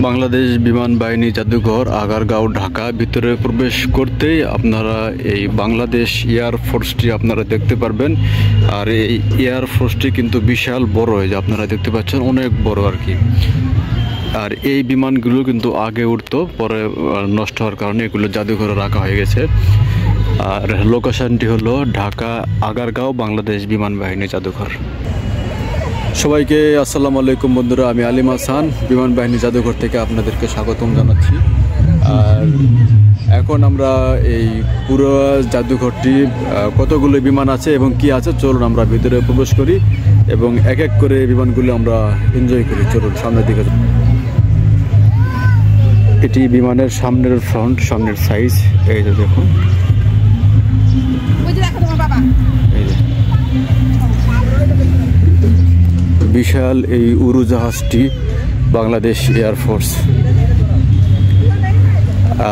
বাংলাদেশ বিমান বাহিনী জাদুঘর আগারগাঁও ঢাকা ভিতরে প্রবেশ করতেই আপনারা এই বাংলাদেশ এয়ারফোর্সটি আপনারা দেখতে পারবেন। আর এই এয়ারফোর্সটি কিন্তু বিশাল বড়, হয় যে আপনারা দেখতে পাচ্ছেন অনেক বড় আর কি। আর এই বিমানগুলো কিন্তু আগে উঠতো, পরে নষ্ট হওয়ার কারণে এগুলো জাদুঘরে রাখা হয়ে গেছে। আর লোকেশনটি হলো ঢাকা আগারগাঁও বাংলাদেশ বিমান বাহিনী জাদুঘর। সবাইকে আসসালামু আলাইকুম বন্ধুরা, আমি আলিম হাসান বিমান বাহিনী জাদুঘর থেকে আপনাদেরকে স্বাগতম জানাচ্ছি। আর এখন আমরা এই পুরো জাদুঘরটি কতগুলো বিমান আছে এবং কি আছে, চলুন আমরা ভিতরে প্রবেশ করি এবং এক এক করে বিমানগুলো আমরা এনজয় করি। চলুন সামনের দিকে। এটি বিমানের সামনের ফ্রন্ট, সামনের সাইজ এই যে দেখুন। বিশাল এই উড়োজাহাজটি বাংলাদেশ এয়ারফোর্স।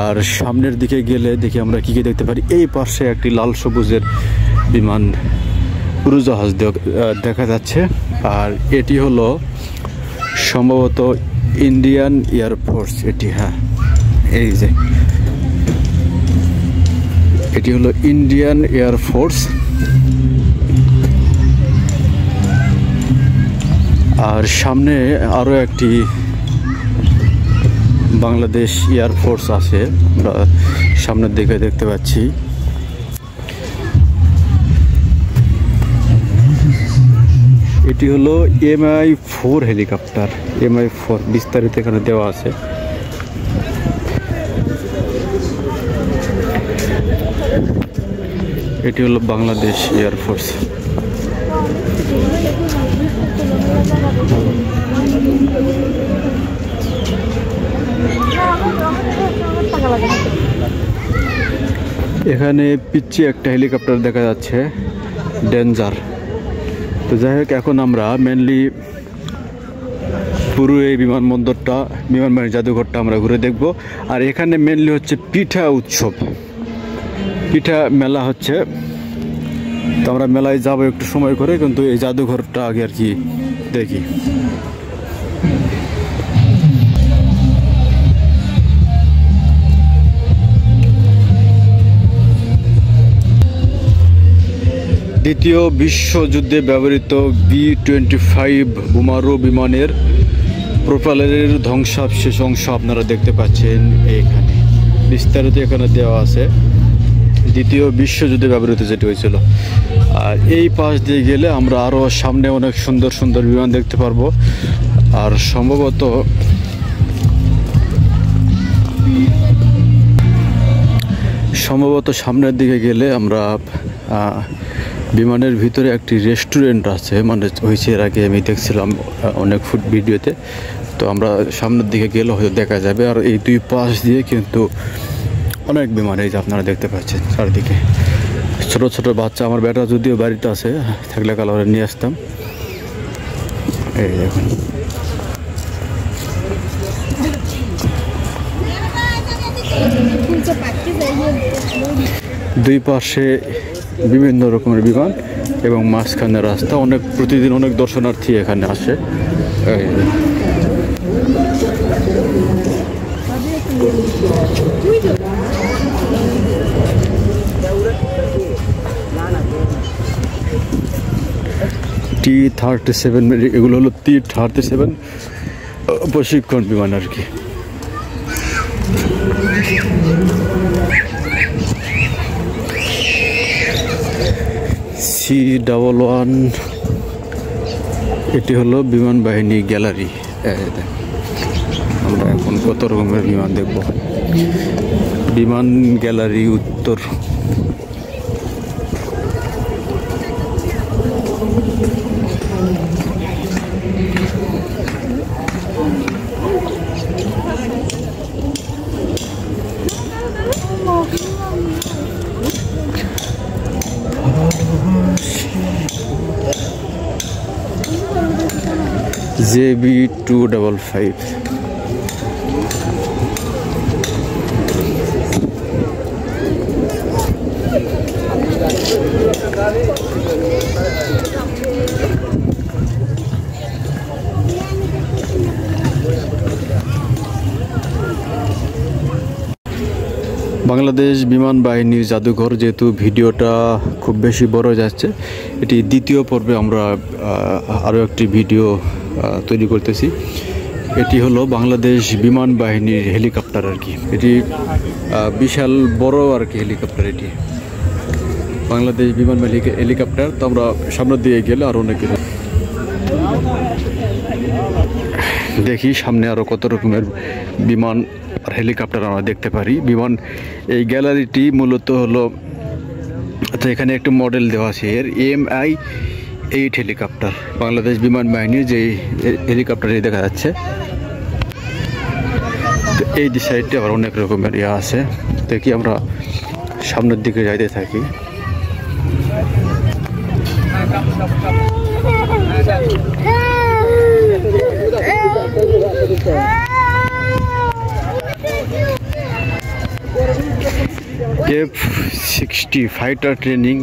আর সামনের দিকে গেলে দেখি আমরা কি কি দেখতে পারি। এই পাশে একটি লাল সবুজের বিমান উড়োজাহাজ দেখা যাচ্ছে। আর এটি হলো সম্ভবত ইন্ডিয়ান এয়ারফোর্স এটি। হ্যাঁ, এই যে এটি হলো ইন্ডিয়ান এয়ারফোর্স। আর সামনে আরো একটি বাংলাদেশ এয়ারফোর্স আছে, আমরা সামনের দিকে দেখতে পাচ্ছি। এটি হলো MI-4 হেলিকপ্টার। MI-4 বিস্তারিত এখানে দেওয়া আছে। এটি হলো বাংলাদেশ এয়ারফোর্স। এখানে পিচ্ছি একটা হেলিকপ্টার দেখা যাচ্ছে, ডেঞ্জার। তো যাই হোক, এখন আমরা মেনলি পুরো এই বিমানবন্দরটা, বিমান বাহিনী জাদুঘরটা আমরা ঘুরে দেখব। আর এখানে মেনলি হচ্ছে পিঠা উৎসব, পিঠা মেলা হচ্ছে। তো আমরা মেলায় যাবো একটু সময় করে, কিন্তু এই জাদুঘরটা আগে আর কি দেখি। দ্বিতীয় বিশ্বযুদ্ধে ব্যবহৃত B-25 বোমারু বিমানের প্রোপালারের ধ্বংসাবশেষ অংশ আপনারা দেখতে পাচ্ছেন এইখানে, বিস্তারিত এখানে দেওয়া আছে। দ্বিতীয় বিশ্বযুদ্ধে ব্যবহৃত যেটি হয়েছিল। আর এই পাশ দিয়ে গেলে আমরা আরও সামনে অনেক সুন্দর সুন্দর বিমান দেখতে পারবো। আর সম্ভবত সামনের দিকে গেলে আমরা বিমানের ভিতরে একটি রেস্টুরেন্ট আছে, মানে হয়েছে এর আগে আমি দেখছিলাম অনেক ফুড ভিডিওতে। তো আমরা সামনের দিকে গেলে হয়তো দেখা যাবে। আর এই দুই পাশ দিয়ে কিন্তু অনেক বিমান, এই যে আপনারা দেখতে পাচ্ছেন চারদিকে। ছোট ছোট বাচ্চা, আমার বেটা যদিও বাড়িতে আছে, থাকলে কালো নিয়ে আসতাম। এই দেখুন, দুই পাশে বিভিন্ন রকমের বিমান এবং মাঝখানে রাস্তা। প্রতিদিন অনেক দর্শনার্থী এখানে আসে। T-37, এগুলো হলো T-37 প্রশিক্ষণ বিমান আর কি। C-11, এটি হলো বিমান বাহিনী গ্যালারি। আমরা এখন কত রকমের বিমান দেখব। বিমান গ্যালারি উত্তর। JB-255। বাংলাদেশ বিমান বাহিনীর জাদুঘর, যেহেতু ভিডিওটা খুব বেশি বড় যাচ্ছে, এটি দ্বিতীয় পর্বে আমরা আরও একটি ভিডিও তৈরি করতেছি। এটি হলো বাংলাদেশ বিমান বাহিনীর হেলিকপ্টার আর কি। এটি বিশাল বড় আর কি হেলিকপ্টার। এটি বাংলাদেশ বিমান বাহিনী হেলিকপ্টার। তো আমরা সামনে দিয়ে গেলে আরও অনেক দেখি সামনে আরও কত রকমের বিমান আর হেলিকপ্টার আমরা দেখতে পারি। বিমান এই গ্যালারিটি মূলত হলো, আচ্ছা এখানে একটু মডেল দেওয়া আছে এর MI-8 হেলিকপ্টার, বাংলাদেশ বিমান বাহিনীর যে হেলিকপ্টারই দেখা যাচ্ছে। তো এই সাইডে আবার অনেক রকমের আছে। দেখি আমরা সামনের দিকে যাইতে থাকি। F-60 ফাইটার ট্রেনিং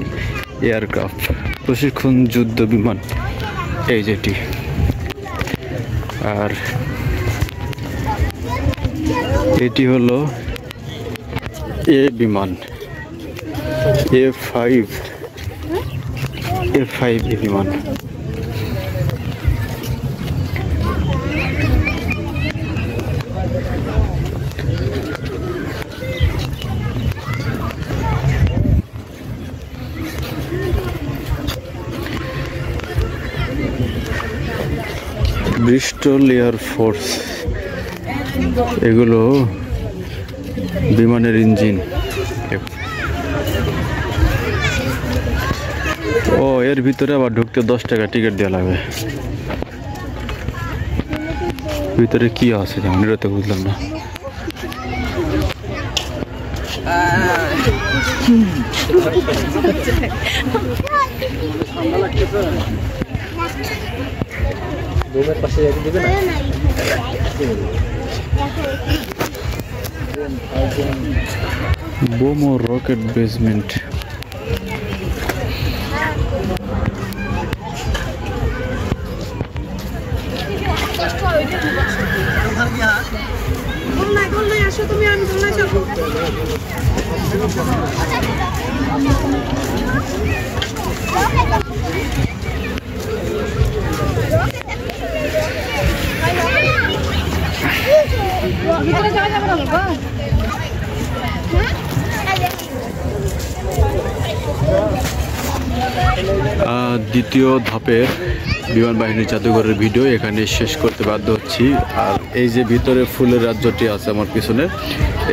এয়ারক্রাফট, প্রশিক্ষণ যুদ্ধ বিমান এই যেটি। আর এটি হলো বিমান F5 বিমান। ব্রিস্টল এয়ার ফোর্স, এগুলো বিমানের ইঞ্জিন। ও এর ভিতরে আবার ঢুকতে 10 টাকা টিকিট দেওয়া লাগবে। ভিতরে কি আছে যেমন এটা তো বুঝলাম না। বোমো রকেট বেসমেন্ট। দ্বিতীয় ধাপের বিমান বাহিনীর জাদুঘরের ভিডিও এখানে শেষ করতে বাধ্য হচ্ছি। আর এই যে ভিতরে ফুলের রাজ্যটি আছে আমার পিছনে,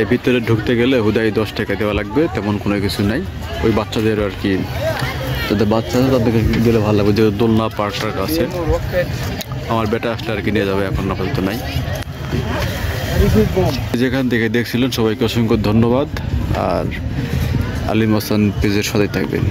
এই ভিতরে ঢুকতে গেলে হুদাই 10 টাকা দেওয়া লাগবে, তেমন কোনো কিছু নাই। ওই বাচ্চাদের আর কি, যাদের বাচ্চা আছে তাদেরকে দিলে ভালো লাগবে, যে দোলনা পার্কটার কাছে। আমার বেটা একটা আর কি নিয়ে যাবে, এখন আপাতত নাই। যেখান থেকে দেখছিলেন সবাইকে অসংখ্য ধন্যবাদ। আর আলিম হাসান পেজের সাথে থাকবেন।